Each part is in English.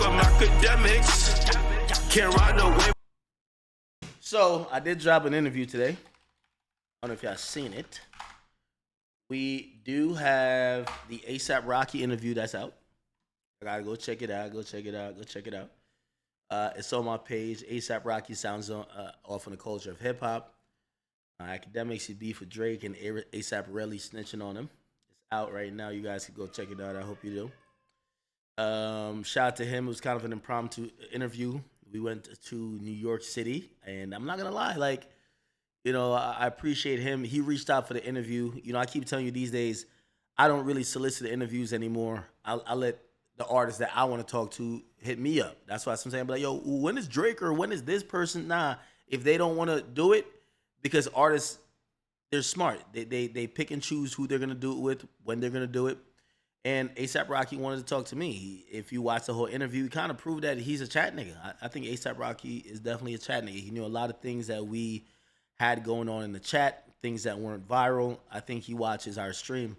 I'm academics. Can't ride no wave. So I did drop an interview today. I don't know if y'all seen it. We do have the ASAP Rocky interview that's out. I gotta go check it out. Go check it out. It's on my page. ASAP Rocky sounds off on the culture of hip hop. Akademiks, he beef with Drake and ASAP really snitching on him. It's out right now. You guys can go check it out. I hope you do. Shout out to him. It was kind of an impromptu interview. We went to New York City, and I'm not gonna lie, like, you know, I appreciate him. He reached out for the interview. You know, I keep telling you these days, I don't really solicit interviews anymore. I let the artists that I want to talk to hit me up. That's why I'm saying, like, yo, when is Drake or when is this person? Nah, if they don't want to do it, because artists, they're smart. They pick and choose who they're gonna do it with, when they're gonna do it. And ASAP Rocky wanted to talk to me. If you watch the whole interview, he kind of proved that he's a chat nigga. I think ASAP Rocky is definitely a chat nigga. He knew a lot of things that we had going on in the chat, things that weren't viral. I think he watches our stream,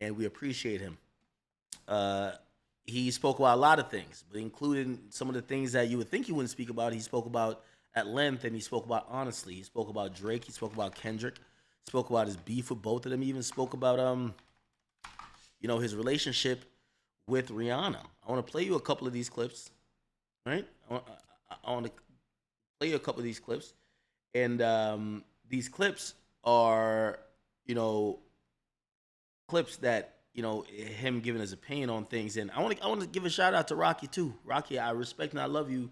and we appreciate him. He spoke about a lot of things, but including some of the things that you would think he wouldn't speak about. He spoke about at length, and he spoke about honestly. He spoke about Drake. He spoke about Kendrick. Spoke about his beef with both of them. He even spoke about you know, his relationship with Rihanna. I want to play you a couple of these clips, right? I want to play you a couple of these clips, and these clips are, you know, clips that, you know, him giving his opinion on things. And I want to give a shout out to Rocky too. Rocky, I respect and I love you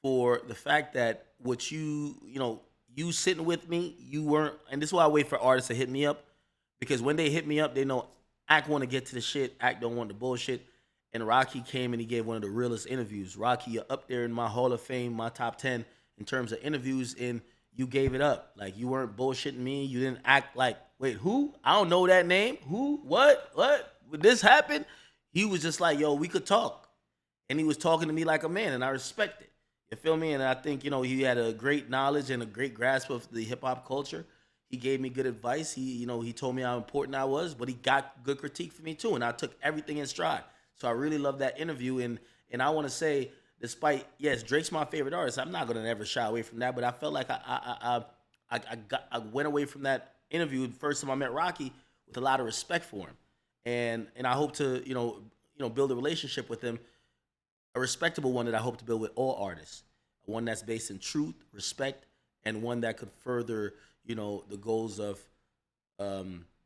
for the fact that what you know, you sitting with me, you weren't, and this is why I wait for artists to hit me up, because when they hit me up, they know Act want to get to the shit. Act don't want the bullshit. And Rocky came and he gave one of the realest interviews. Rocky, you're up there in my Hall of Fame, my top 10 in terms of interviews, and you gave it up. Like, you weren't bullshitting me. You didn't act like, wait, who? I don't know that name. Who? What? Would this happen? He was just like, yo, we could talk. And he was talking to me like a man, and I respect it. You feel me? And I think, you know, he had a great knowledge and a great grasp of the hip-hop culture. He gave me good advice. He told me how important I was, but he got good critique for me too, and I took everything in stride. So I really love that interview, and I want to say, despite, yes, Drake's my favorite artist, I'm not gonna ever shy away from that. But I felt like I went away from that interview the first time I met Rocky with a lot of respect for him, and I hope to you know build a relationship with him, a respectable one that I hope to build with all artists, one that's based in truth, respect, and one that could further, you know, the goals of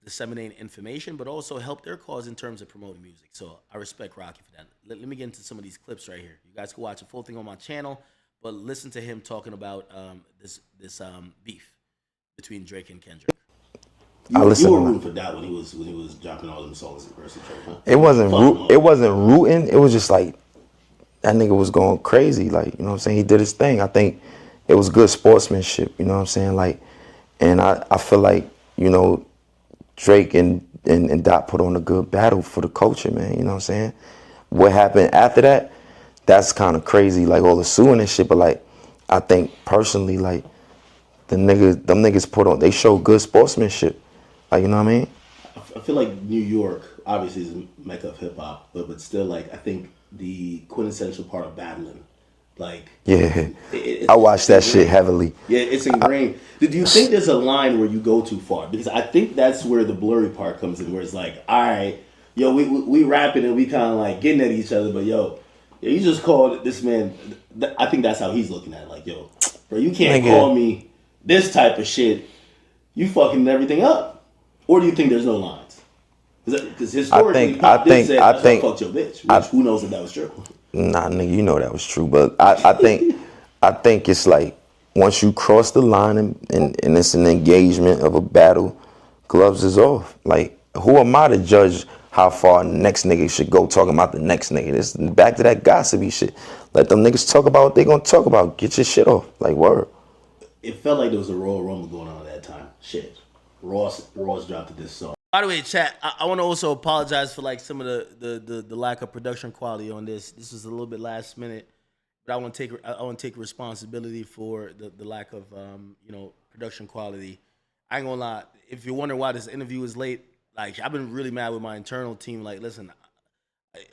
disseminating information, but also help their cause in terms of promoting music. So I respect Rocky for that. Let me get into some of these clips right here. You guys can watch the full thing on my channel, but listen to him talking about this beef between Drake and Kendrick. You were rooting for that when he was dropping all them songs versus Drake. Huh? It wasn't rooting. It was just like that nigga was going crazy. Like, you know what I'm saying? He did his thing. I think it was good sportsmanship. You know what I'm saying? Like. And I feel like, you know, Drake and Dot put on a good battle for the culture, man. You know what I'm saying? What happened after that, that's kind of crazy, like all the suing and shit. But, like, I think personally, like, them niggas they show good sportsmanship. Like, you know what I mean? I feel like New York, obviously, is a mecca of hip-hop. But still, like, I think the quintessential part of battling, like, yeah, I watch that shit heavily. Yeah, it's ingrained. Do you think there's a line where you go too far? Because I think that's where the blurry part comes in, where it's like, all right, yo, we rapping and we kind of like getting at each other, but yo, you just called this man. I think that's how he's looking at it. Like, yo, bro, you can't call me this type of shit. You fucking everything up. Or do you think there's no lines? Because historically, I think fucked your bitch. Which, who knows if that was true? Nah, nigga, you know that was true, but I think it's like once you cross the line and it's an engagement of a battle, gloves is off. Like, who am I to judge how far next nigga should go talking about the next nigga? This back to that gossipy shit. Let them niggas talk about what they gonna talk about. Get your shit off. Like, word. It felt like there was a Royal Rumble going on at that time. Shit. Ross dropped this song. By the way, chat, I want to also apologize for like some of the lack of production quality on this. This was a little bit last minute, but I want to take responsibility for the lack of production quality. I ain't gonna lie. If you're wondering why this interview is late, like, I've been really mad with my internal team. Like, listen,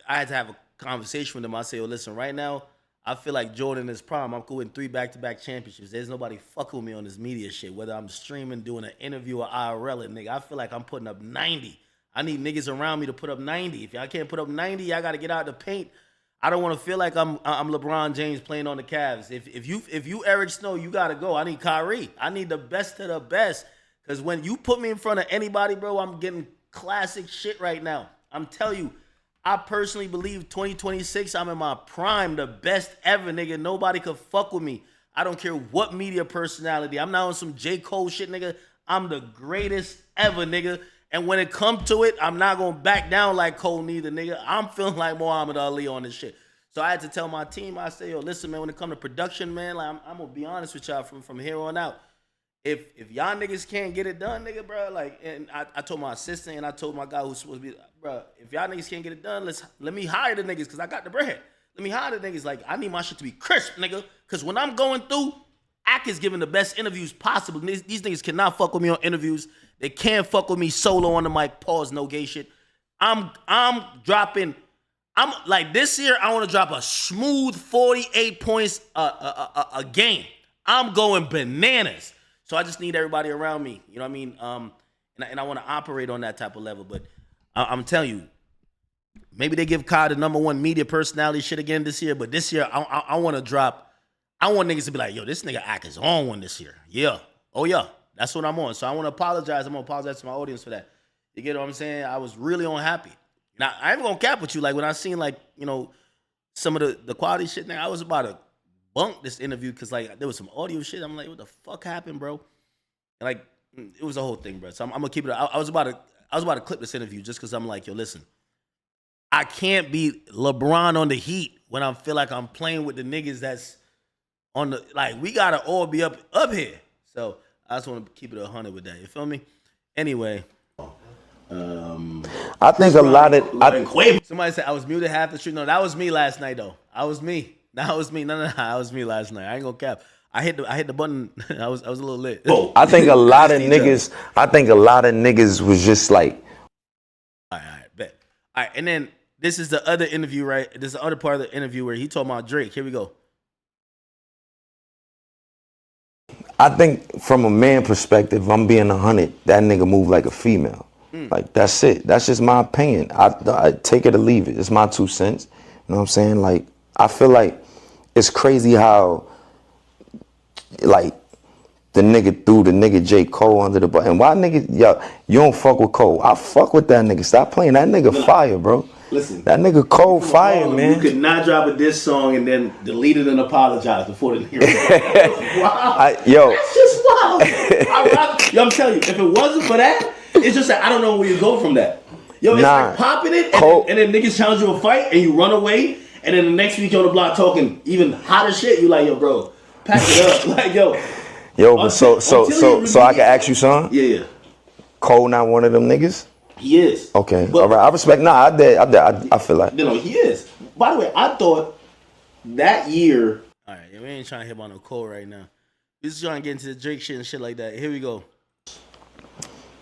I had to have a conversation with him. I say, yo, listen, right now, I feel like Jordan is prime. I'm cool with 3 back-to-back championships. There's nobody fucking with me on this media shit, whether I'm streaming, doing an interview, or IRL it, nigga. I feel like I'm putting up 90. I need niggas around me to put up 90. If y'all can't put up 90, y'all got to get out the paint. I don't want to feel like I'm LeBron James playing on the Cavs. If you Eric Snow, you got to go. I need Kyrie. I need the best of the best. Because when you put me in front of anybody, bro, I'm getting classic shit right now. I'm telling you, I personally believe 2026, I'm in my prime, the best ever, nigga. Nobody could fuck with me. I don't care what media personality. I'm not on some J. Cole shit, nigga. I'm the greatest ever, nigga. And when it comes to it, I'm not going to back down like Cole neither, nigga. I'm feeling like Muhammad Ali on this shit. So I had to tell my team, I say, yo, listen, man, when it comes to production, man, like I'm going to be honest with y'all from here on out. If y'all niggas can't get it done, nigga, bro, like, and I told my assistant and I told my guy who's supposed to be, bro, if y'all niggas can't get it done, let me hire the niggas because I got the bread. Let me hire the niggas. Like, I need my shit to be crisp, nigga, because when I'm going through, Ak is giving the best interviews possible. These niggas cannot fuck with me on interviews. They can't fuck with me solo on the mic. Pause, no gay shit. I'm dropping. I'm like this year. I want to drop a smooth 48 points a game. I'm going bananas. So I just need everybody around me. You know what I mean? And I want to operate on that type of level. But I'm telling you, maybe they give Kai the #1 media personality shit again this year. But this year, I want to drop. I want niggas to be like, yo, this nigga Ak is on one this year. Yeah. Oh, yeah. That's what I'm on. So I want to apologize. I'm going to apologize to my audience for that. You get what I'm saying? I was really unhappy. Now, I ain't going to cap with you. Like, when I seen, like, you know, some of the quality shit, I was about to bunk this interview because, like, there was some audio shit. I'm like, what the fuck happened, bro? And, like, it was a whole thing, bro. So I'm going to keep it. I was about to clip this interview just because I'm like, yo, listen. I can't be LeBron on the Heat when I feel like I'm playing with the niggas that's on the, like, we got to all be up here. So I just want to keep it 100 with that. You feel me? Anyway. I think a lot of Somebody said I was muted half the street. No, that was me last night though. That was me. That was me. No, that was me last night. I ain't gonna cap. I hit the button. I was a little lit. I think a lot of niggas was just like, all right, bet. All right, and then this is the other interview, right? This is the other part of the interview where he talking about Drake. Here we go. I think from a man perspective, I'm being 100. That nigga move like a female. Like, that's it. That's just my opinion. I take it or leave it. It's my 2 cents. You know what I'm saying? Like, I feel like it's crazy how, like, the nigga threw the nigga J. Cole under the bus. And why nigga, yo, you don't fuck with Cole? I fuck with that nigga. Stop playing. That nigga fire, bro. Listen. That nigga Cole fire, man. You could not drop a diss song and then delete it and apologize before the hearing. Wow. Yo. That's just wild. I'm telling you, if it wasn't for that, it's just that I don't know where you go from that. Yo, it's like popping it, and then niggas challenge you a fight, and you run away, and then the next week you're on the block talking even hotter shit. You like, yo, bro, pack it up. Like, yo. Yo, but so I can ask you something? Yeah. Cole not one of them niggas? He is. Okay. But, all right. I respect. Nah, I feel like. You know, he is. By the way, I thought that year. All right, we ain't trying to hit on no Cole right now. We just trying to get into the Drake shit and shit like that. Here we go.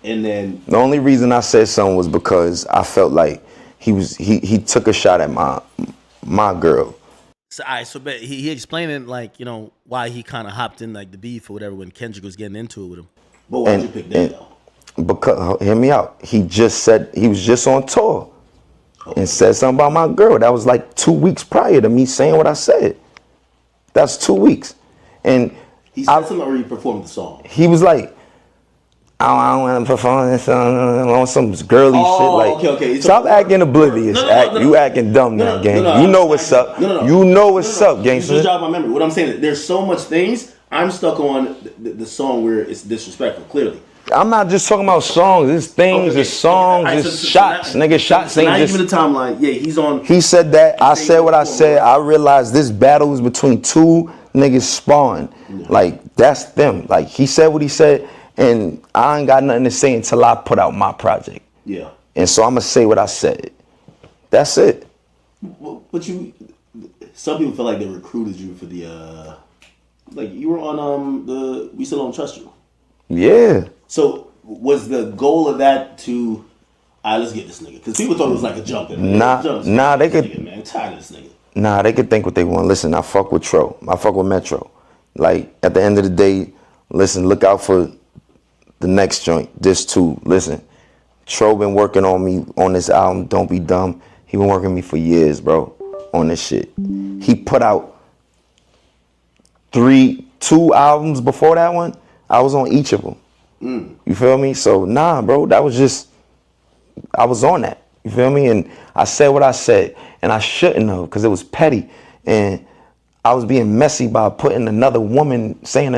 And then the only reason I said something was because I felt like he took a shot at my girl. So, all right, so but he explaining, like, you know, why he kind of hopped in, like, the beef or whatever when Kendrick was getting into it with him. But why'd you pick that though? Because, hear me out. He just said he was just on tour and said something about my girl. That was like 2 weeks prior to me saying what I said. That's 2 weeks. And he said something or he performed the song? He was like, I don't want to perform this on some girly shit. Like, okay. Stop acting oblivious. You acting dumb now, gang. You know what's up. You know what's up, gangster. You just jog my memory. What I'm saying is there's so much things. I'm stuck on the song where it's disrespectful, clearly. I'm not just talking about songs. It's things, it's songs, it's shots. Nigga, shots ain't just... Not even the timeline. Yeah, he's on... He said that. I said what I said. I realized this battle is between 2 niggas spawn. Like, that's them. Like, he said what he said. And I ain't got nothing to say until I put out my project. Yeah. And so I'm going to say what I said. That's it. But some people feel like they recruited you for the, like you were on the We Still Don't Trust You. Yeah. So was the goal of that to, let's get this nigga? Because people thought it was like a jump. Nah, they could, I'm tired of this nigga. Nah, they can think what they want. Listen, I fuck with Tro. I fuck with Metro. Like, at the end of the day, listen, look out for the next joint. This too. Listen, Tro been working on me on this album, Don't Be Dumb. He been working me for years, bro, on this shit. He put out 2 albums before that one. I was on each of them. You feel me? So, nah, bro, that was just, I was on that. You feel me? And I said what I said. And I shouldn't have, because it was petty. And I was being messy by putting another woman, saying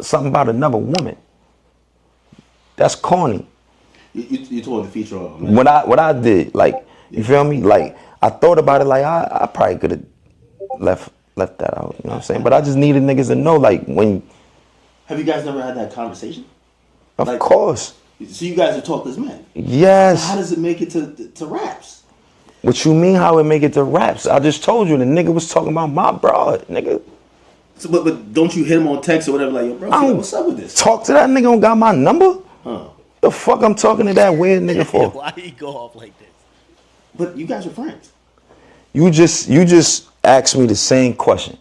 something about another woman. That's corny. You told the feature on What I did, like, you feel me? Like, I thought about it, like, I probably could have left that out, you know what I'm saying? But I just needed niggas to know, like, when... Have you guys never had that conversation? Of course. So you guys have talked as men? Yes. So how does it make it to raps? What you mean how it make it to raps? I just told you the nigga was talking about my broad, nigga. So, but don't you hit him on text or whatever, like, yo, bro, what's up with this? Talk to that nigga who got my number? Huh. The fuck I'm talking to that weird nigga for? Why he go off like this? But you guys are friends. You just asked me the same question.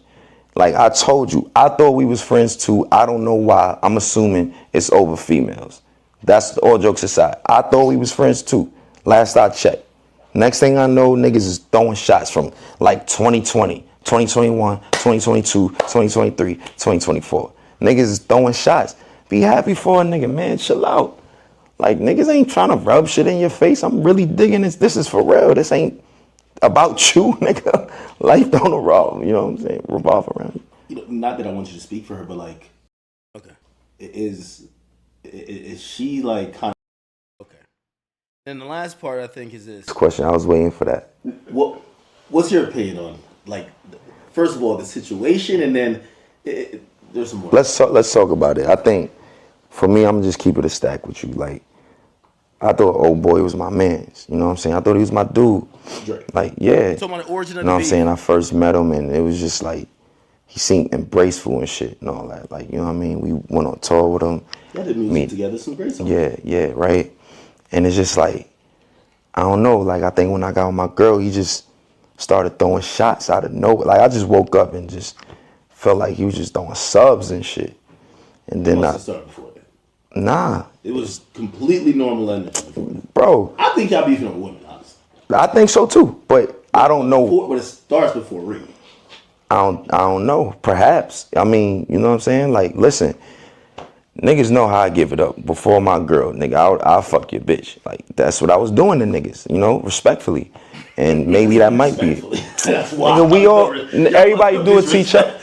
Like I told you, I thought we was friends too. I don't know why. I'm assuming it's over females. That's all jokes aside. I thought we was friends too. Last I checked. Next thing I know, niggas is throwing shots from like 2020, 2021, 2022, 2023, 2024. Niggas is throwing shots. Be happy for a nigga, man. Chill out. Like, niggas ain't trying to rub shit in your face. I'm really digging this. This is for real. This ain't about you, nigga. Life don't revolve, you know what I'm saying? Revolve around you. Not that I want you to speak for her, but like, okay, is she like kind of okay? And the last part I think is this question. I was waiting for that. What's your opinion on, like, first of all, the situation, and then there's some more. Let's talk about it. I think for me, I'm just keep it a stack with you. Like, I thought old boy was my man's. You know what I'm saying? I thought he was my dude. Drake. Like, yeah. Talking about the origin of you know the what I'm beef. saying? I first met him and it was just like, he seemed embraceful and shit and all that. Like, you know what I mean? We went on tour with him. Yeah, did music together, some great songs. Yeah, right? And it's just like, I don't know. Like, I think when I got with my girl, he just started throwing shots out of nowhere. Like, I just woke up and just felt like he was just throwing subs and shit. And then It started before that. Nah. It was completely normal energy before that. Bro. I think y'all beefing with women, honestly. I think so too, but I don't know. But it starts before Ring. I don't know. Perhaps. I mean, you know what I'm saying? Like, listen, niggas know how I give it up. Before my girl, nigga, I'll fuck your bitch. Like, that's what I was doing to niggas, you know, respectfully. And maybe that might be it. That's wild. Nigga, we all, everybody do it to each other.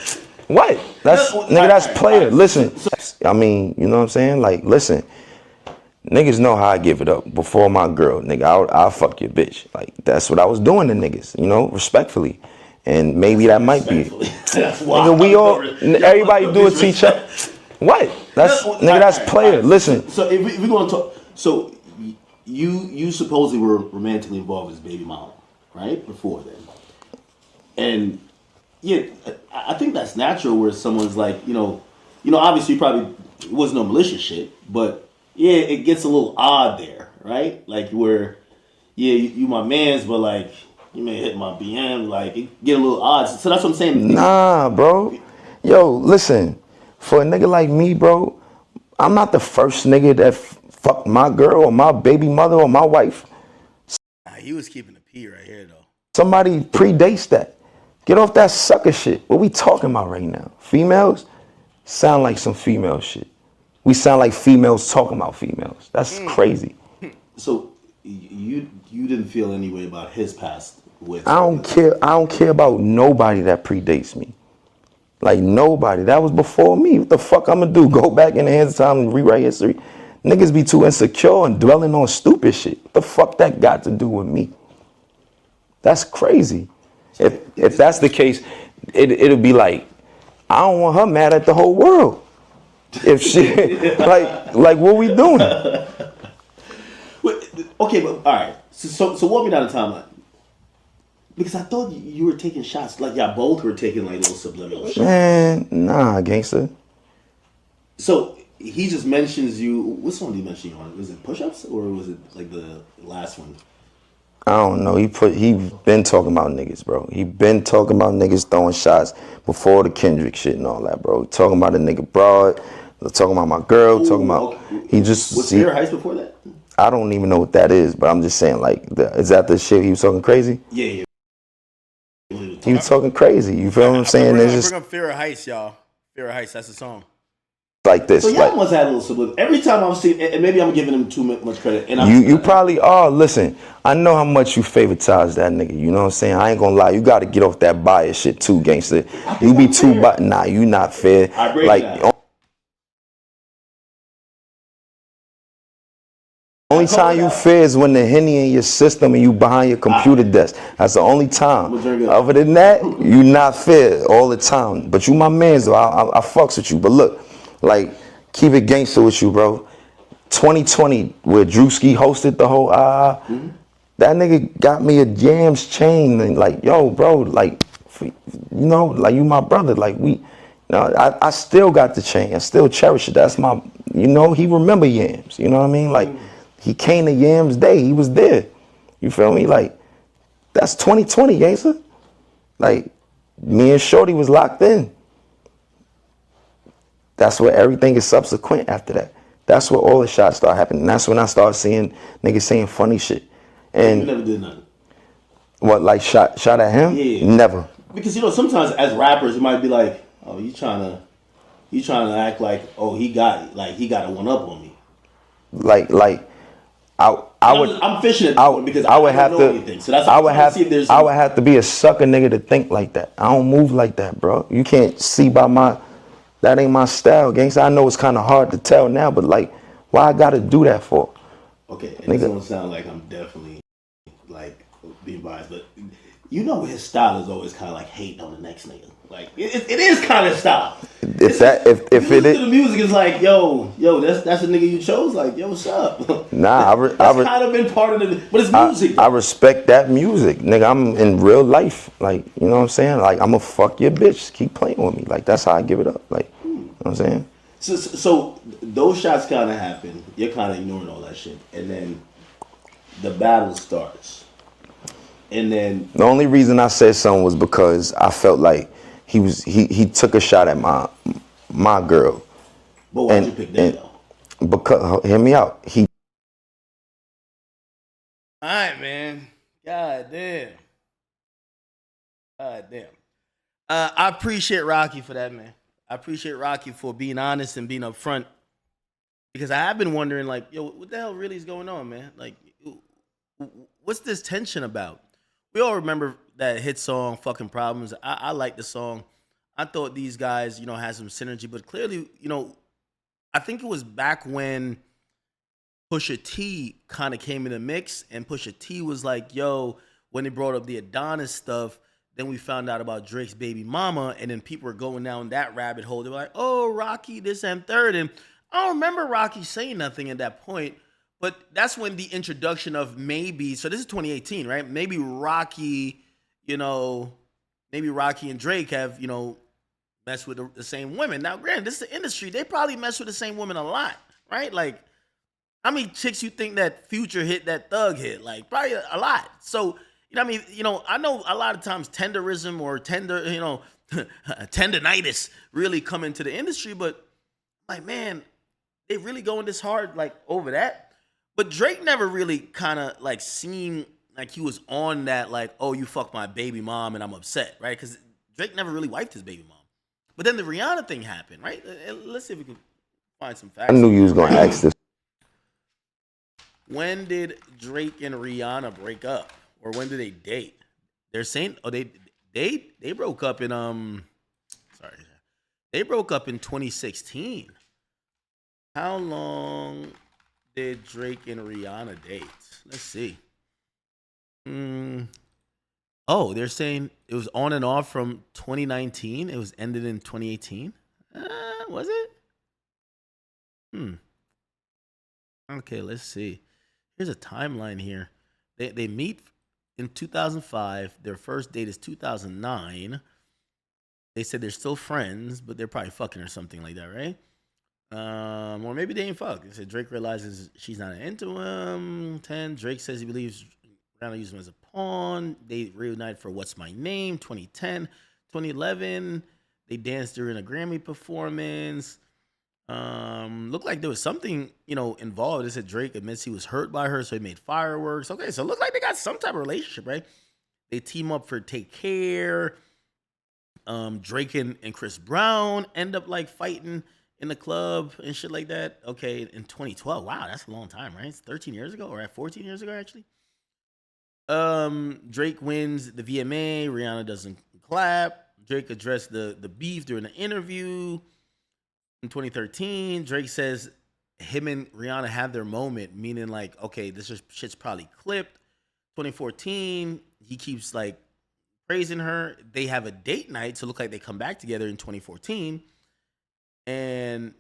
What? That's player. Listen, I mean, you know what I'm saying? Like, listen, niggas know how I give it up. Before my girl, nigga, I'll fuck your bitch. Like, that's what I was doing to niggas, you know, respectfully. And maybe that might be it. That's wild. Nigga, we all, everybody do it to each other. What? That's player. Listen. So if we going to talk, so you supposedly were romantically involved with his baby mama, right? Before then. And yeah, I think that's natural where someone's like, you know, obviously probably it wasn't no malicious shit, but yeah, it gets a little odd there, right? Like where, yeah, you my man's, but like you may hit my BM, like it get a little odd. So that's what I'm saying. Nah, bro. Yo, listen, for a nigga like me, bro, I'm not the first nigga that fucked my girl or my baby mother or my wife. Nah, he was keeping the P right here though. Somebody predates that. Get off that sucker shit. What we talking about right now? Females sound like some female shit. We sound like females talking about females. That's crazy. So you didn't feel any way about his past with? I don't care about nobody that predates me. Like nobody. That was before me. What the fuck I'm gonna do? Go back in the hands of time and rewrite history? Niggas be too insecure and dwelling on stupid shit. What the fuck that got to do with me? That's crazy. If that's the case, it'll be like, I don't want her mad at the whole world. If she like what we doing? Okay, but all right. So walk me down the timeline. Because I thought you were taking shots, like y'all both were taking like little subliminal shots. Man, nah, gangster. So he just mentions you. What song did he mention you on? Was it Push Ups or was it like the last one? I don't know. He been talking about niggas, bro. He been talking about niggas throwing shots before the Kendrick shit and all that, bro. Talking about a nigga broad, talking about my girl, talking about he just was Fair Heist before that? I don't even know what that is, but I'm just saying like is that the shit he was talking crazy? Yeah. He was talking crazy. You feel what I'm saying? Bring It's just up Fear of Heist, y'all. Fear of Heist, that's the song. like this. So y'all like, must have had a little subliminal. Every time I've seen, and maybe I'm giving him too much credit. And you probably are. Listen, I know how much you favoritize that nigga. You know what I'm saying? I ain't gonna lie. You got to get off that bias shit too, gangster. You be too nah. You not fair. I break like it down. only time you fair is when the Henny in your system and you behind your computer desk. That's the only time. Other than that, you not fair all the time. But you my mans though. I fucks with you. But look, like keep it gangster with you, bro. 2020, where Drewski hosted the whole that nigga got me a Yams chain and like, yo, bro, like, you know, like you my brother, like we, you know, I still got the chain, I still cherish it. That's my, you know, he remember Yams, you know what I mean? Like, he came to Yams Day, he was there, you feel me? Like, that's 2020, gangster. Like, me and Shorty was locked in. That's where everything is subsequent after that. That's where all the shots start happening. That's when I start seeing niggas saying funny shit. And you never did nothing. What, like shot at him? Yeah. Never. Because you know sometimes as rappers it might be like, oh, you trying to act like, oh, he got a one up on me. Like I'm fishing at that because I would have to. Anything. So that's I would have to be a sucker nigga to think like that. I don't move like that, bro. You can't see by that ain't my style, gangsta. I know it's kind of hard to tell now, but like, why I gotta do that for? Okay, and this don't sound like I'm definitely like being biased, but you know his style is always kind of like hating on the next nigga. Like it is kind of style. If it is, the music is like, yo, that's the nigga you chose. Like, yo, what's up? Nah, that's kind of been part of the, but it's music. I respect that music, nigga. I'm in real life, like, you know what I'm saying. Like, I'ma fuck your bitch. Keep playing with me. Like, that's how I give it up. Like, you know what I'm saying. So those shots kind of happen. You're kind of ignoring all that shit, and then the battle starts. And then the only reason I said something was because I felt like he took a shot at my girl. But why'd you pick that though? Because hear me out. All right, man. God damn. I appreciate Rocky for that, man. I appreciate Rocky for being honest and being upfront, because I have been wondering, like, yo, what the hell really is going on, man? Like, what's this tension about? We all remember that hit song, Fucking Problems. I like the song. I thought these guys, you know, had some synergy, but clearly, you know, I think it was back when Pusha T kind of came in the mix, and Pusha T was like, yo, when they brought up the Adonis stuff, then we found out about Drake's baby mama, and then people were going down that rabbit hole. They were like, oh, Rocky, this and third. And I don't remember Rocky saying nothing at that point, but that's when the introduction of maybe, so this is 2018, right? Maybe Rocky, you know, maybe Rocky and Drake have, you know, messed with the same women. Now, granted, this is the industry. They probably mess with the same women a lot, right? Like, how many chicks you think that Future hit, that Thug hit? Like, probably a lot. So, you know what I mean? You know, I know a lot of times tenderism or tendonitis really come into the industry, but like, man, they really going this hard, like, over that? But Drake never really kind of, like, seemed like he was on that, like, oh, you fucked my baby mom and I'm upset, right? Because Drake never really wiped his baby mom. But then the Rihanna thing happened, right? Let's see if we can find some facts. I knew you was going to ask this. When did Drake and Rihanna break up? Or when did they date? They're saying, oh, they broke up in, they broke up in 2016. How long did Drake and Rihanna date? Let's see. Oh, they're saying it was on and off from 2019. It was ended in 2018. Was it? Okay, let's see. Here's a timeline here. They meet in 2005. Their first date is 2009. They said they're still friends, but they're probably fucking or something like that, right? Or maybe they ain't fuck. They said Drake realizes she's not into him. 10. Drake says he believes Rihanna used him as a pawn. They reunited for What's My Name, 2010. 2011, they danced during a Grammy performance. Looked like there was something, involved. They said Drake admits he was hurt by her, so he made fireworks. Okay, so it looked like they got some type of relationship, right? They team up for Take Care. Drake and Chris Brown end up like fighting in the club and shit like that. Okay, in 2012. Wow, that's a long time, right? It's 13 years ago, or 14 years ago, actually. Drake wins the VMA. Rihanna doesn't clap. Drake addressed the beef during the interview. In 2013, Drake says him and Rihanna have their moment, meaning like, okay, shit's probably clipped. 2014, he keeps like praising her. They have a date night, so it look like they come back together in 2014. And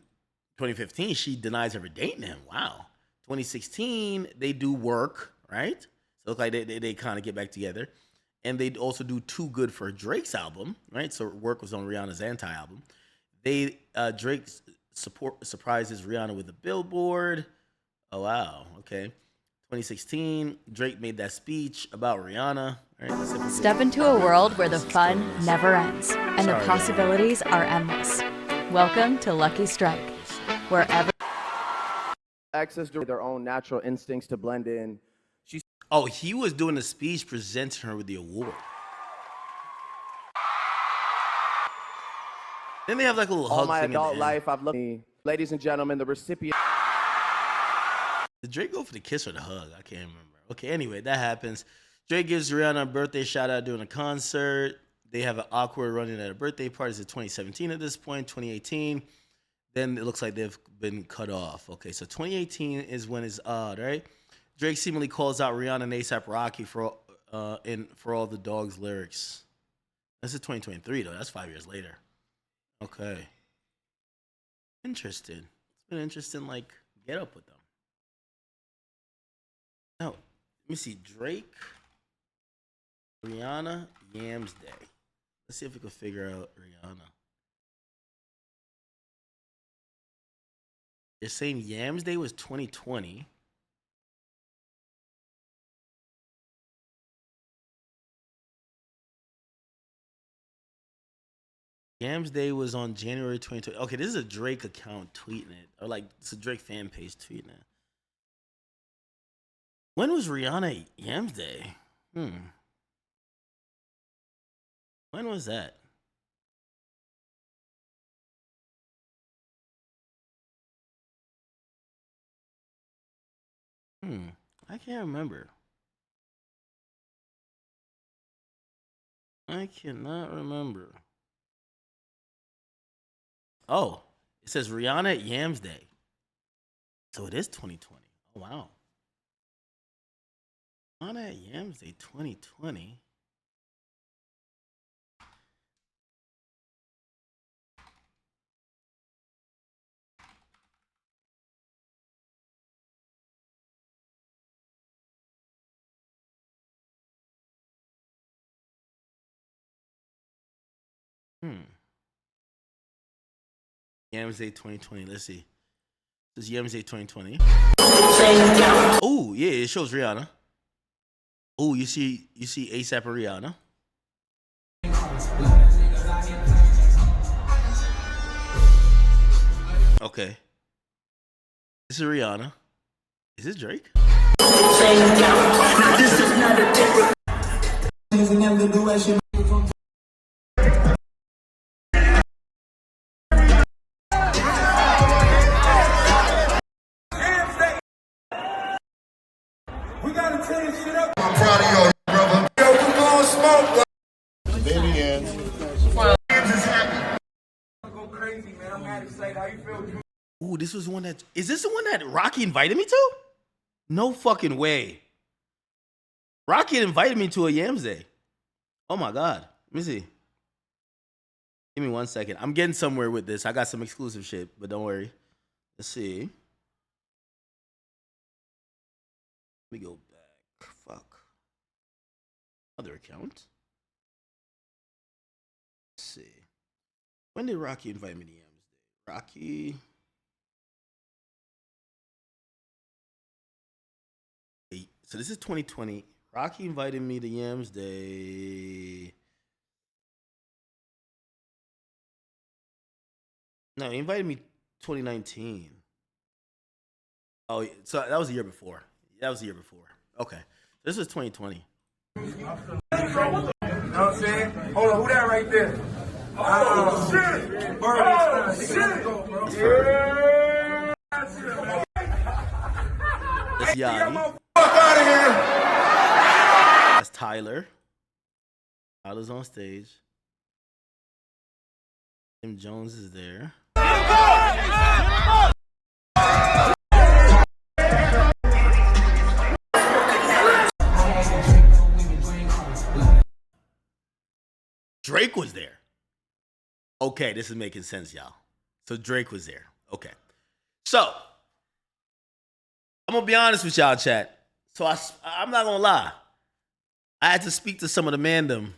2015, she denies ever dating him. Wow. 2016, they do work, right? So it look like they kind of get back together. And they also do Too Good for Drake's album, right? So work was on Rihanna's anti-album. Drake surprises Rihanna with a billboard. Oh wow, okay. 2016, Drake made that speech about Rihanna. Right, Step into a world where the fun never ends and the possibilities are endless. Welcome to Lucky Strike, wherever access to their own natural instincts to blend in. Oh, he was doing the speech presenting her with the award. Then they have like a little hug all my thing adult life, I've loved me. Ladies and gentlemen, the recipient. Did Drake go for the kiss or the hug? I can't remember. Okay, anyway, that happens. Drake gives Rihanna a birthday shout out during a concert. They have an awkward run-in at a birthday party. It's 2017 at this point, 2018. Then it looks like they've been cut off. Okay, so 2018 is when it's odd, right? Drake seemingly calls out Rihanna and A$AP Rocky for all the Dogs lyrics. This is 2023 though. That's 5 years later. Okay. Interesting. It's been interesting, like, get up with them. Now, let me see. Drake, Rihanna, Yams Day. Let's see if we can figure out Rihanna. They're saying Yams Day was 2020. Yams Day was on January 2020. Okay, this is a Drake account tweeting it. Or like, it's a Drake fan page tweeting it. When was Rihanna Yams Day? When was that? I can't remember. I cannot remember. Oh, it says Rihanna at Yams Day. So it is 2020. Oh, wow. Rihanna at Yams Day 2020. Yams Day 2020. Let's see. This is Yams Day 2020. Oh, yeah, it shows Rihanna. Oh, you see A$AP and Rihanna. Okay. This is Rihanna. Is this Drake? I'm proud of you, brother. Yo, come on, smoke. Baby Yams. Yams is happy. Go crazy, man. I'm mad excited. How you feel? Ooh, this was one that. Is this the one that Rocky invited me to? No fucking way. Rocky invited me to a Yams Day. Oh my God. Let me see. Give me 1 second. I'm getting somewhere with this. I got some exclusive shit, but don't worry. Let's see. Let me go back. Fuck. Other account. Let's see. When did Rocky invite me to Yams Day? Rocky. So this is 2020. Rocky invited me to Yams Day. No, he invited me 2019. Oh, so that was the year before. That was the year before. Okay. This is 2020. You know what I'm saying? Hold on, who that right there? Oh, shit! Oh, shit! Yeah! That's Yanni. Fuck out of here. That's Tyler. Tyler's on stage. Tim Jones is there. Drake was there. Okay, this is making sense, y'all. So Drake was there. Okay. So, I'm going to be honest with y'all, chat. So I'm not going to lie. I had to speak to some of the mandem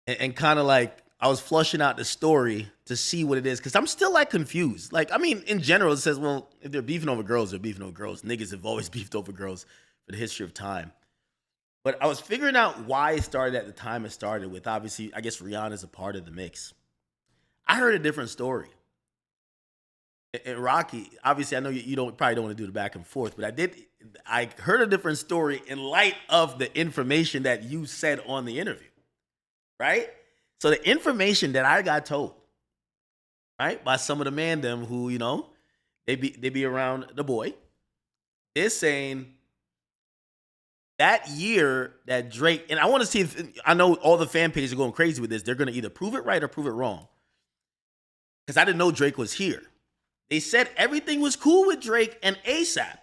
and kind of like, I was flushing out the story to see what it is. Because I'm still like confused. Like, I mean, in general, it says, well, if they're beefing over girls, they're beefing over girls. Niggas have always beefed over girls for the history of time. But I was figuring out why it started at the time it started with. Obviously, I guess Rihanna's a part of the mix. I heard a different story. And Rocky, obviously, I know you probably don't want to do the back and forth, but I heard a different story in light of the information that you said on the interview, right? So the information that I got told, right, by some of the mandem who, you know, they be around the boy, is saying that year that Drake, and I want to see if, I know all the fan pages are going crazy with this. They're going to either prove it right or prove it wrong. Because I didn't know Drake was here. They said everything was cool with Drake and ASAP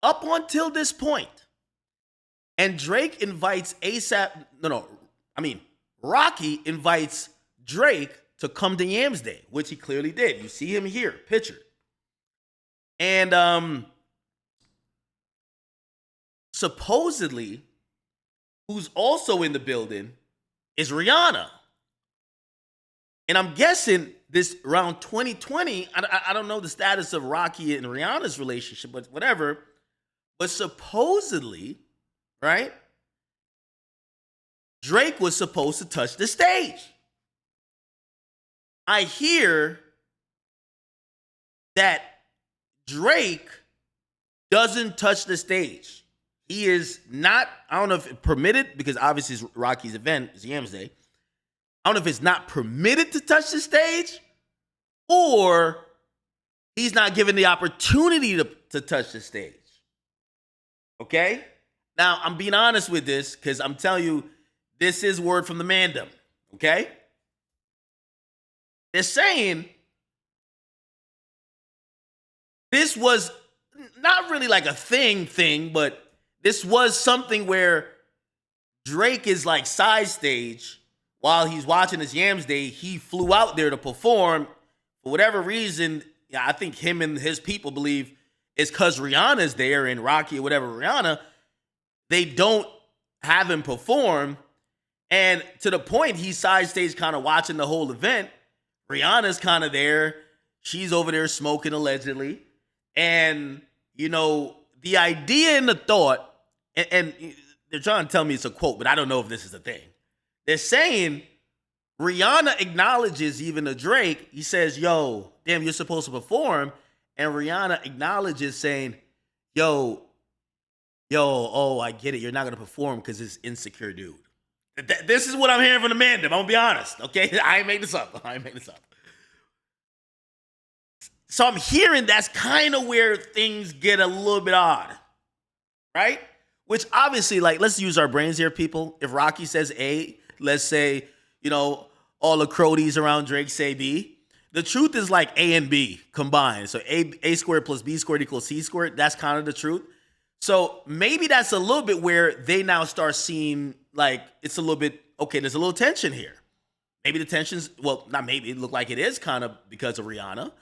up until this point. And Drake invites Rocky invites Drake to come to Yams Day, which he clearly did. You see him here, pictured. And supposedly, who's also in the building is Rihanna. And I'm guessing this around 2020, I don't know the status of Rocky and Rihanna's relationship, but whatever. But supposedly, right, Drake was supposed to touch the stage. I hear that Drake doesn't touch the stage. He is not, I don't know if it's permitted, because obviously it's Rocky's event, it's Yams Day. I don't know if it's not permitted to touch the stage, or he's not given the opportunity to touch the stage. Okay? Now, I'm being honest with this, because I'm telling you, this is word from the mandem. Okay? They're saying this was not really like a thing, but this was something where Drake is like side stage while he's watching his Yams Day. He flew out there to perform. For whatever reason, I think him and his people believe it's because Rihanna's there and Rocky or whatever Rihanna, they don't have him perform. And to the point, he's side stage kind of watching the whole event. Rihanna's kind of there. She's over there smoking allegedly. And, you know, the idea and the thought, and they're trying to tell me it's a quote, but I don't know if this is a thing. They're saying Rihanna acknowledges even to Drake. He says, yo, damn, you're supposed to perform. And Rihanna acknowledges saying, yo, oh, I get it. You're not going to perform because it's insecure dude. This is what I'm hearing from the mandem. I'm going to be honest, okay? I ain't made this up. So I'm hearing that's kind of where things get a little bit odd, right? Which obviously, like, let's use our brains here, people. If Rocky says A, let's say, you know, all the cronies around Drake say B. The truth is like A and B combined. So A squared plus B squared equals C squared. That's kind of the truth. So maybe that's a little bit where they now start seeing like it's a little bit, okay, there's a little tension here. Maybe the tension's, well, not maybe, it looked like it is kind of because of Rihanna.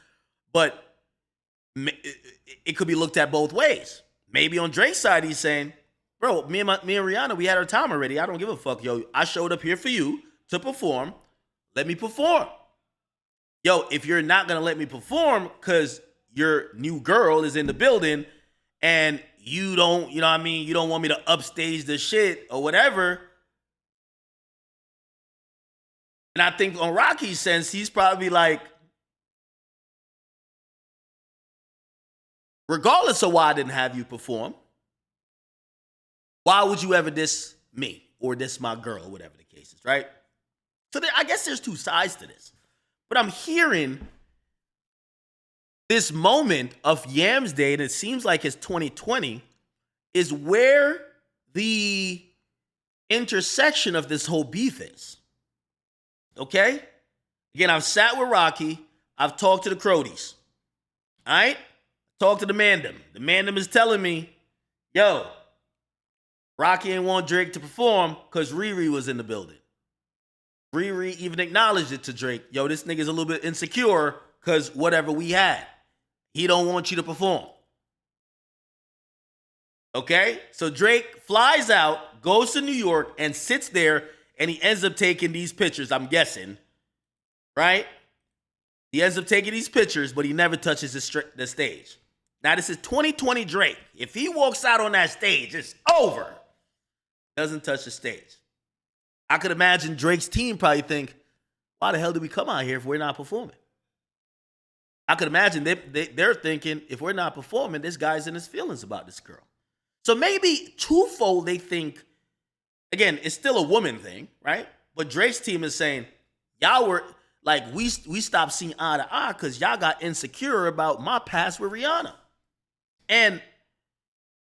But it could be looked at both ways. Maybe on Drake's side, he's saying, bro, me and Rihanna, we had our time already. I don't give a fuck, yo. I showed up here for you to perform. Let me perform. Yo, if you're not going to let me perform because your new girl is in the building and you don't, you know what I mean, you don't want me to upstage the shit or whatever. And I think on Rocky's sense, he's probably like, regardless of why I didn't have you perform, why would you ever diss me or diss my girl, whatever the case is, right? So I guess there's two sides to this. But I'm hearing this moment of Yams Day, and it seems like it's 2020, is where the intersection of this whole beef is. Okay? Again, I've sat with Rocky. I've talked to the Crodies. All right? Talked to the Mandem. The Mandem is telling me, yo, Rocky ain't want Drake to perform because Riri was in the building. Riri even acknowledged it to Drake. Yo, this nigga's a little bit insecure because whatever we had. He don't want you to perform. Okay? So Drake flies out, goes to New York, and sits there, and he ends up taking these pictures, I'm guessing. Right? He ends up taking these pictures, but he never touches the stage. Now, this is 2020 Drake. If he walks out on that stage, it's over. Doesn't touch the stage. I could imagine Drake's team probably think, why the hell did we come out here if we're not performing? I could imagine they're thinking, if we're not performing, this guy's in his feelings about this girl. So maybe twofold they think, again, it's still a woman thing, right? But Drake's team is saying, y'all were, like, we stopped seeing eye to eye because y'all got insecure about my past with Rihanna. And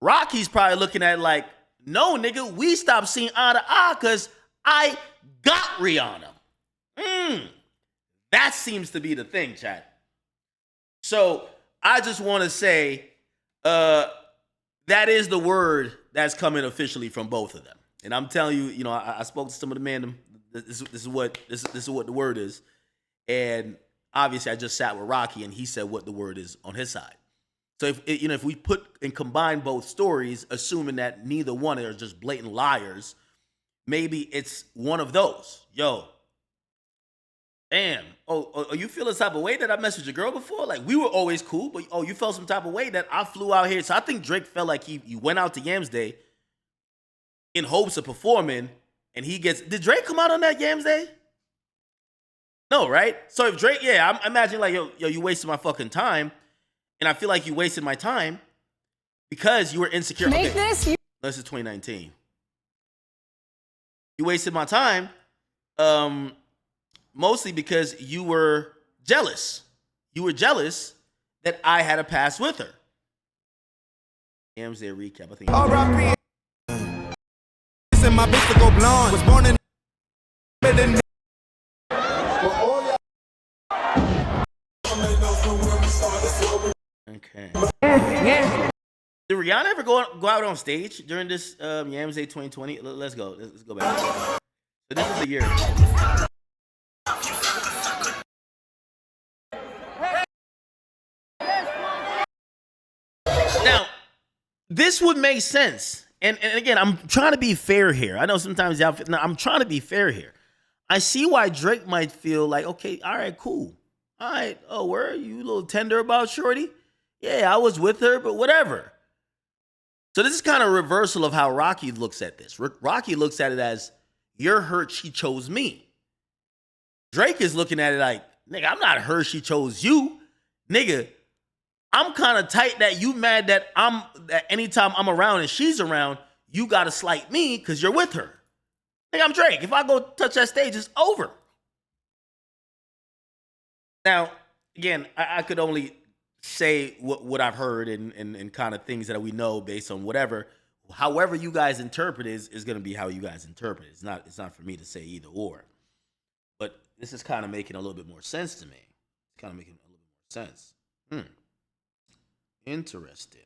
Rocky's probably looking at it like, no, nigga, we stopped seeing eye to eye because I got Rihanna. That seems to be the thing, Chad. So I just want to say that is the word that's coming officially from both of them. And I'm telling you, you know, I spoke to some of the men. This is what the word is. And obviously, I just sat with Rocky, and he said what the word is on his side. So if we put and combine both stories, assuming that neither one are just blatant liars, maybe it's one of those. Yo, damn. Oh, you feel this type of way that I messaged your girl before? Like, we were always cool, but you felt some type of way that I flew out here. So I think Drake felt like he went out to Yams Day in hopes of performing, and did Drake come out on that Yams Day? No, right? So if Drake, I'm imagining like, yo, you wasted my fucking time. And I feel like you wasted my time because you were insecure. This is 2019. You wasted my time mostly because you were jealous. You were jealous that I had a past with her. Yams Day recap. I think. R.I.P. My bitch to go blonde. Was born in. Okay. Did Rihanna ever go out on stage during this Yams Day 2020? Let's go. Let's go back. So this is the year. Now, this would make sense. And again, I'm trying to be fair here. I know sometimes I'm trying to be fair here. I see why Drake might feel like, okay, all right, cool. All right. Oh, were you a little tender about Shorty? Yeah, I was with her, but whatever. So this is kind of a reversal of how Rocky looks at this. Rocky looks at it as, you're hurt she chose me. Drake is looking at it like, nigga, I'm not hurt she chose you. Nigga, I'm kind of tight that you mad that anytime I'm around and she's around, you got to slight me because you're with her. Nigga, I'm Drake. If I go touch that stage, it's over. Now, again, I could only say what I've heard and kind of things that we know based on whatever. However you guys interpret is going to be how you guys interpret it. It's not for me to say either or. But this is kind of making a little bit more sense to me. It's kind of making a little bit more sense. Interesting.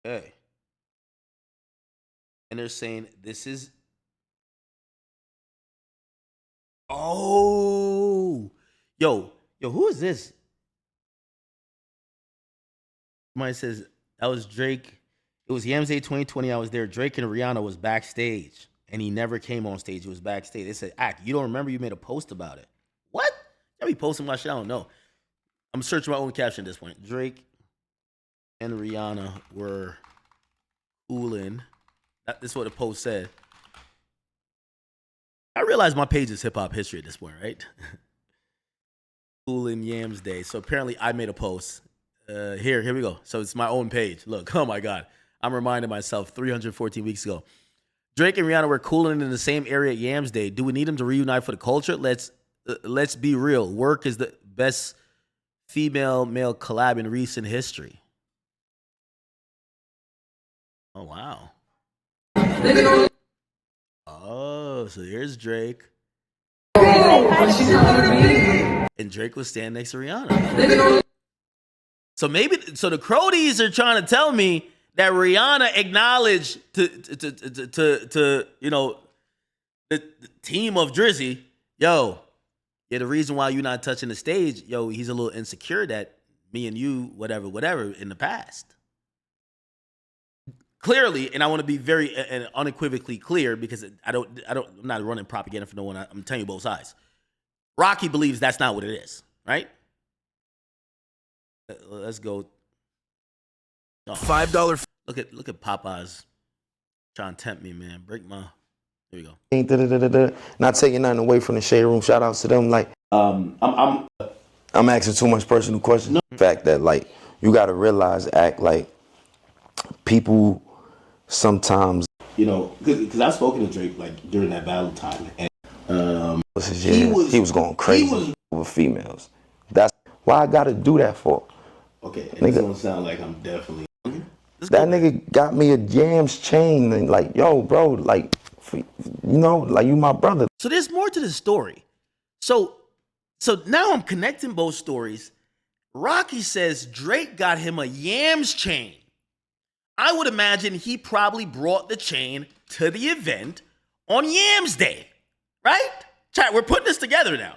Okay. And they're saying this is. Oh, yo, who is this? Somebody says that was Drake. It was Yams Day 2020. I was there. Drake and Rihanna was backstage, and he never came on stage. He was backstage. They said, "Act, you don't remember? You made a post about it. What? I be posting my shit. I don't know. I'm searching my own caption at this point. Drake and Rihanna were cooling. This is what the post said. I realize my page is hip hop history at this point, right? Cooling Yams Day. So apparently I made a post. Here we go. So it's my own page. Look, oh my God. I'm reminding myself 314 weeks ago. Drake and Rihanna were cooling in the same area at Yams Day. Do we need them to reunite for the culture? Let's be real. Work is the best female-male collab in recent history. Oh, wow. Oh, so here's Drake. And Drake was standing next to Rihanna. So the Crodies are trying to tell me that Rihanna acknowledged to the team of Drizzy, yo, the reason why you're not touching the stage, yo, he's a little insecure that me and you, whatever, in the past. Clearly, and I want to be very and unequivocally clear because I'm not running propaganda for no one. I'm telling you both sides. Rocky believes that's not what it is, right? Let's go. Oh, $5. Look at Popeyes trying to tempt me, man. Break my. There you go. Not taking nothing away from the Shade Room. Shout outs to them. Like, I'm asking too much personal questions. No. The fact that like you got to realize, act like people sometimes. Because I've spoken to Drake like during that battle time, and he was going crazy over females. That's why I got to do that for. Okay, and it's gonna sound like I'm definitely. That nigga got me a Yams chain and like, yo, bro, like, like you my brother. So there's more to the story. So now I'm connecting both stories. Rocky says Drake got him a Yams chain. I would imagine he probably brought the chain to the event on Yams Day, right? Chat, we're putting this together now,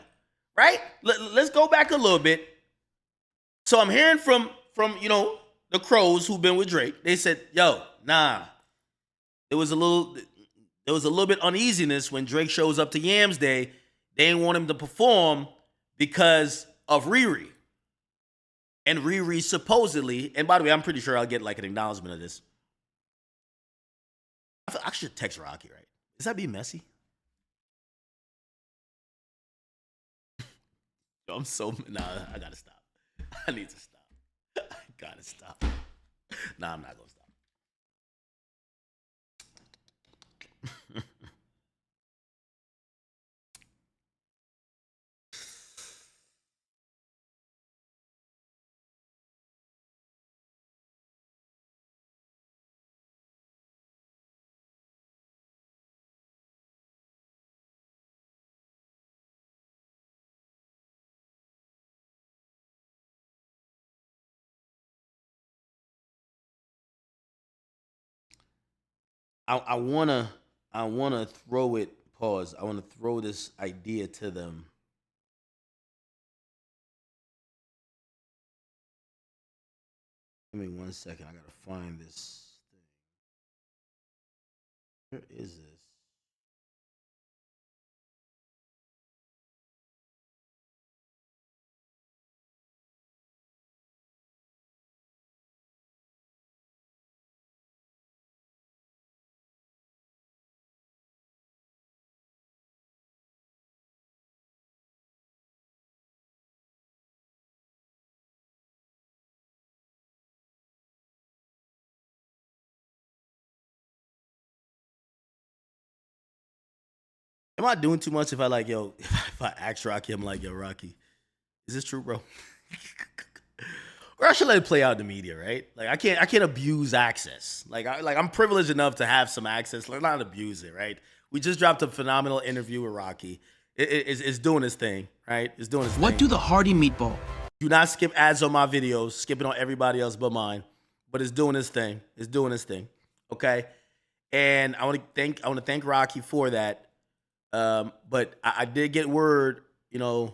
right? Let's go back a little bit. So I'm hearing from the Crows who've been with Drake. They said, yo, nah. There was a little bit uneasiness when Drake shows up to Yams Day. They didn't want him to perform because of Riri. And Riri supposedly, and by the way, I'm pretty sure I'll get like an acknowledgement of this. I should text Rocky, right? Is that being messy? I gotta stop. I need to stop. I gotta stop. Nah, I'm not gonna stop. I wanna throw it. Pause. I wanna throw this idea to them. Give me 1 second. I gotta find this thing. Where is this? Am I doing too much if I ask Rocky, I'm like, yo, Rocky, is this true, bro? Or I should let it play out in the media, right? Like I can't abuse access. I'm privileged enough to have some access. Let's not abuse it, right? We just dropped a phenomenal interview with Rocky. It's doing its thing, right? It's doing its thing. What do the Hardy meatball? Do not skip ads on my videos, skipping on everybody else but mine. But it's doing its thing. It's doing its thing. Okay? And I want to thank Rocky for that. But I did get word, from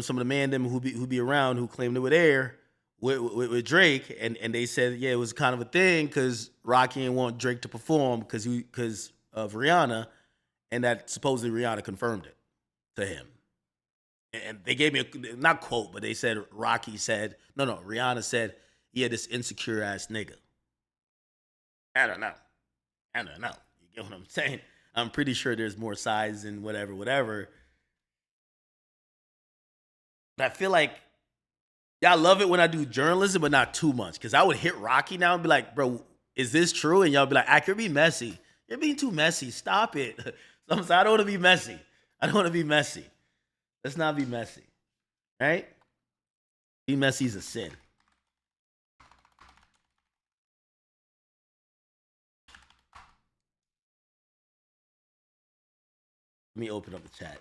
some of the man them who be around who claimed they were there with Drake, and they said, yeah, it was kind of a thing because Rocky didn't want Drake to perform because of Rihanna, and that supposedly Rihanna confirmed it to him. And they gave me a, not quote, but they said Rihanna said, yeah, this insecure ass nigga. I don't know. You get what I'm saying? I'm pretty sure there's more sides and whatever. But I feel like y'all love it when I do journalism, but not too much. Because I would hit Rocky now and be like, bro, is this true? And y'all be like, you're being messy. You're being too messy. Stop it. So I'm saying, I don't want to be messy. Let's not be messy. Right? Being messy is a sin. Let me open up the chat.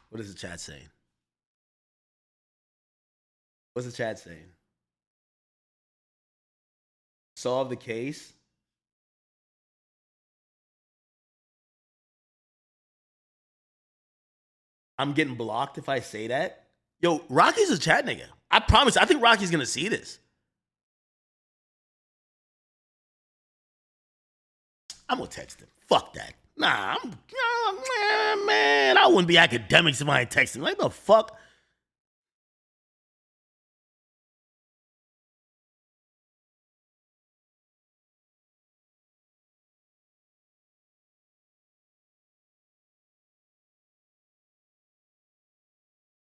What is the chat saying? What's the chat saying? Solve the case. I'm getting blocked if I say that. Yo, Rocky's a chat nigga. I promise. I think Rocky's gonna see this. I'm gonna text him. Fuck that. Nah, man, I wouldn't be academics if I ain't texting. Like the fuck?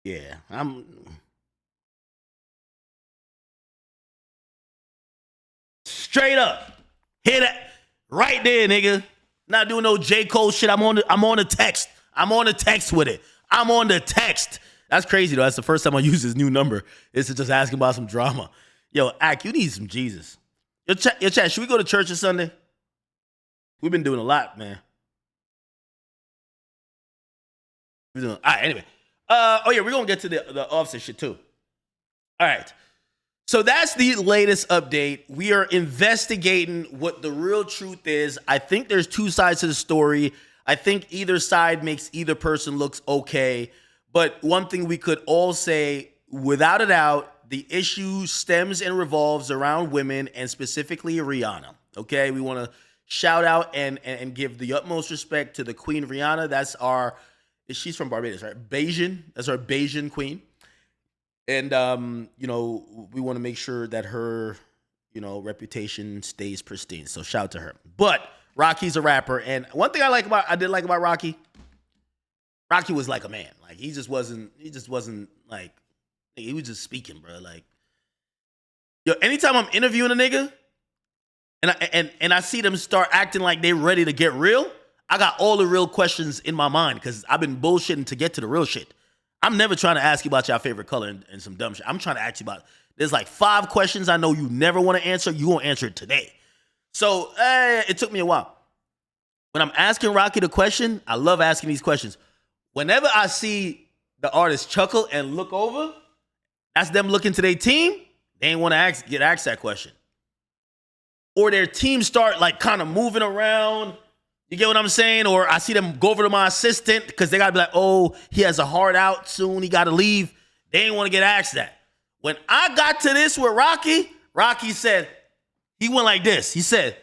Yeah, I'm straight up. Hit it right there, nigga. Not doing no J. Cole shit. I'm on the text. I'm on the text with it. I'm on the text. That's crazy though. That's the first time I use his new number. Is to just ask him about some drama. Yo, Ak, you need some Jesus. Your chat, should we go to church this Sunday? We've been doing a lot, man. All right, anyway. Oh yeah, we're gonna get to the Offset shit too. All right. So that's the latest update. We are investigating what the real truth is. I think there's two sides to the story. I think either side makes either person looks okay. But one thing we could all say, without a doubt, the issue stems and revolves around women and specifically Rihanna. Okay, we want to shout out and give the utmost respect to the Queen Rihanna. She's from Barbados, right? Bajan. That's our Bajan queen. And, we want to make sure that her, reputation stays pristine. So shout out to her. But Rocky's a rapper. And one thing I did like about Rocky was like a man. Like, he was just speaking, bro. Like, yo, anytime I'm interviewing a nigga and I see them start acting like they're ready to get real, I got all the real questions in my mind because I've been bullshitting to get to the real shit. I'm never trying to ask you about your favorite color and some dumb shit. I'm trying to ask you about, there's like 5 questions I know you never want to answer. You won't answer it today. So it took me a while. When I'm asking Rocky the question, I love asking these questions. Whenever I see the artist chuckle and look over, that's them looking to their team. They ain't want to get asked that question. Or their team start like kind of moving around. You get what I'm saying? Or I see them go over to my assistant because they got to be like, oh, he has a hard out soon. He got to leave. They ain't want to get asked that. When I got to this with Rocky said, he went like this. He said,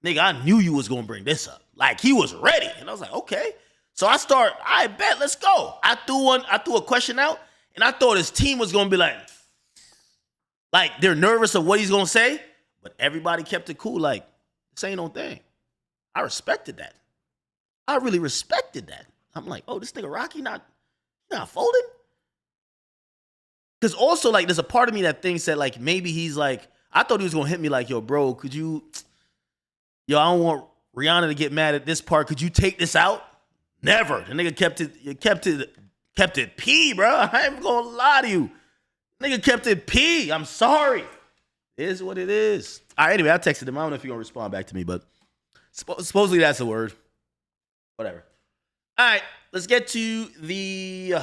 nigga, I knew you was going to bring this up. Like, he was ready. And I was like, okay. So I bet, let's go. I threw a question out, and I thought his team was going to be like they're nervous of what he's going to say. But everybody kept it cool. Like, this ain't no thing. I respected that. I really respected that. I'm like, oh, this nigga Rocky not folding? Because also, like, there's a part of me that thinks that, like, maybe he's like, I thought he was going to hit me like, yo, bro, I don't want Rihanna to get mad at this part. Could you take this out? Never. The nigga kept it P, bro. I ain't going to lie to you. Nigga kept it P. I'm sorry. It is what it is. All right, anyway, I texted him. I don't know if he's going to respond back to me, but supposedly that's a word. Whatever. All right, let's get to the